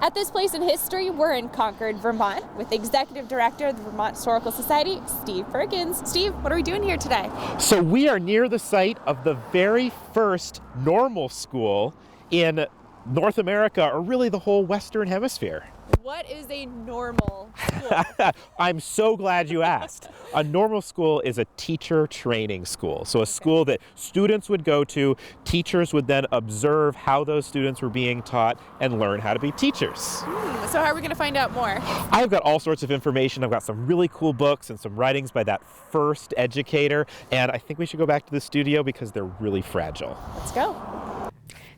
At this place in history, we're in Concord, Vermont, with Executive Director of the Vermont Historical Society, Steve Perkins. Steve, what are we doing here today? So we are near the site of the very first normal school in North America, or really the whole Western Hemisphere. What is a normal school? I'm so glad you asked. A normal school is a teacher training school. So a school that students would go to, teachers would then observe how those students were being taught and learn how to be teachers. So how are we going to find out more? I've got all sorts of information. I've got some really cool books and some writings by that first educator. And I think we should go back to the studio because they're really fragile. Let's go.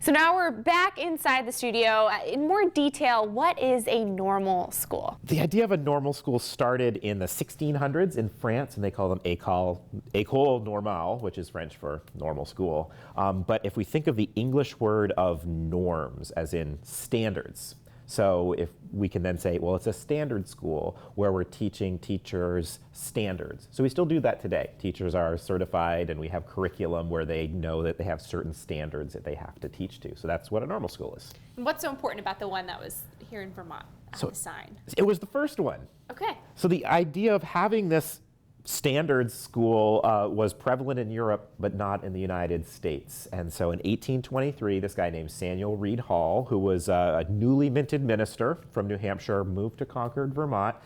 So now we're back inside the studio. In more detail, what is a normal school? The idea of a normal school started in the 1600s in France, and they call them école normale, which is French for normal school. But if we think of the English word of norms, as in standards, so if we can then say, well, it's a standard school where we're teaching teachers standards. So we still do that today. Teachers are certified and we have curriculum where they know that they have certain standards that they have to teach to. So that's what a normal school is. And what's so important about the one that was here in Vermont on the sign? It was the first one. Okay. So the idea of having this standard school was prevalent in Europe, but not in the United States. And so in 1823, this guy named Samuel Reed Hall, who was a newly minted minister from New Hampshire, moved to Concord, Vermont,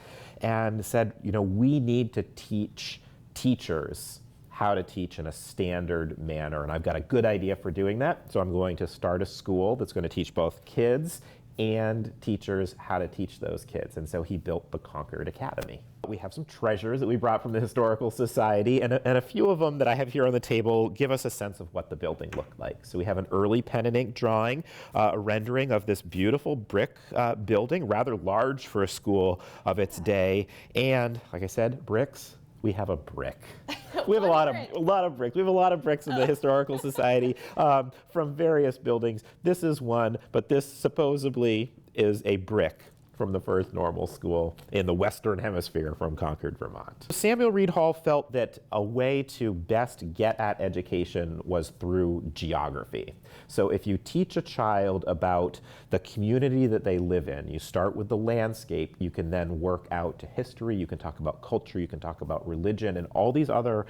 and said, you know, we need to teach teachers how to teach in a standard manner. And I've got a good idea for doing that. So I'm going to start a school that's going to teach both kids and teachers how to teach those kids. And so he built the Concord Academy. We have some treasures that we brought from the Historical Society, and a few of them that I have here on the table give us a sense of what the building looked like. So we have an early pen and ink drawing, a rendering of this beautiful brick building, rather large for a school of its day. And like I said, bricks. We have a brick. We have a lot of bricks. We have a lot of bricks in the Historical Society from various buildings. This is one, but this supposedly is a brick from the first normal school in the Western Hemisphere from Concord, Vermont. Samuel Reed Hall felt that a way to best get at education was through geography. So if you teach a child about the community that they live in, you start with the landscape, you can then work out to history, you can talk about culture, you can talk about religion, and all these other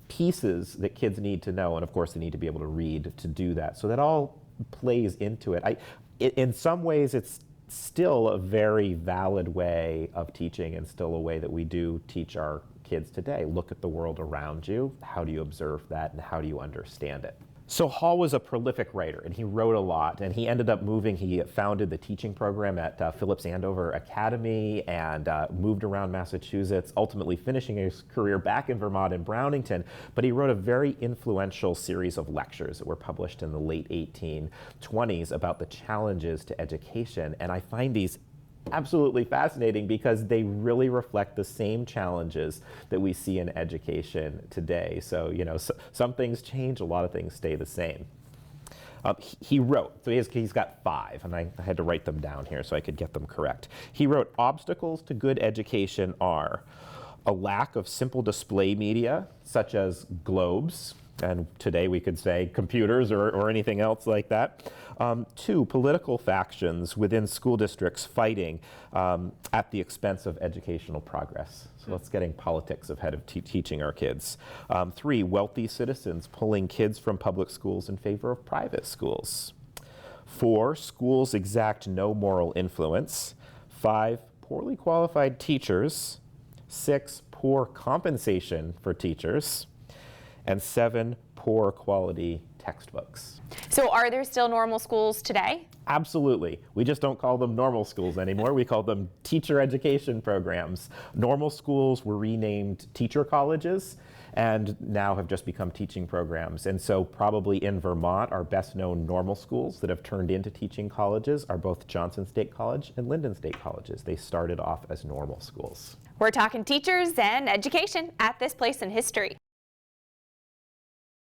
pieces that kids need to know. And of course, they need to be able to read to do that. So that all plays into it. In some ways, it's still a very valid way of teaching, and still a way that we do teach our kids today. Look at the world around you. How do you observe that, and how do you understand it? So Hall was a prolific writer, and he wrote a lot, and he ended up moving. He founded the teaching program at Phillips Andover Academy, and moved around Massachusetts, ultimately finishing his career back in Vermont in Brownington. But he wrote a very influential series of lectures that were published in the late 1820s about the challenges to education. And I find these absolutely fascinating because they really reflect the same challenges that we see in education today. So, you know, some things change, a lot of things stay the same. He wrote, so he's got 5, and I had to write them down here so I could get them correct. He wrote, obstacles to good education are a lack of simple display media, such as globes, and today we could say computers or anything else like that. 2, political factions within school districts fighting at the expense of educational progress. So let's getting politics ahead of teaching our kids. 3, wealthy citizens pulling kids from public schools in favor of private schools. 4, schools exact no moral influence. 5, poorly qualified teachers. 6, poor compensation for teachers. And 7, poor quality textbooks. So are there still normal schools today? Absolutely. We just don't call them normal schools anymore. We call them teacher education programs. Normal schools were renamed teacher colleges and now have just become teaching programs. And so probably in Vermont, our best known normal schools that have turned into teaching colleges are both Johnson State College and Linden State Colleges. They started off as normal schools. We're talking teachers and education at this place in history.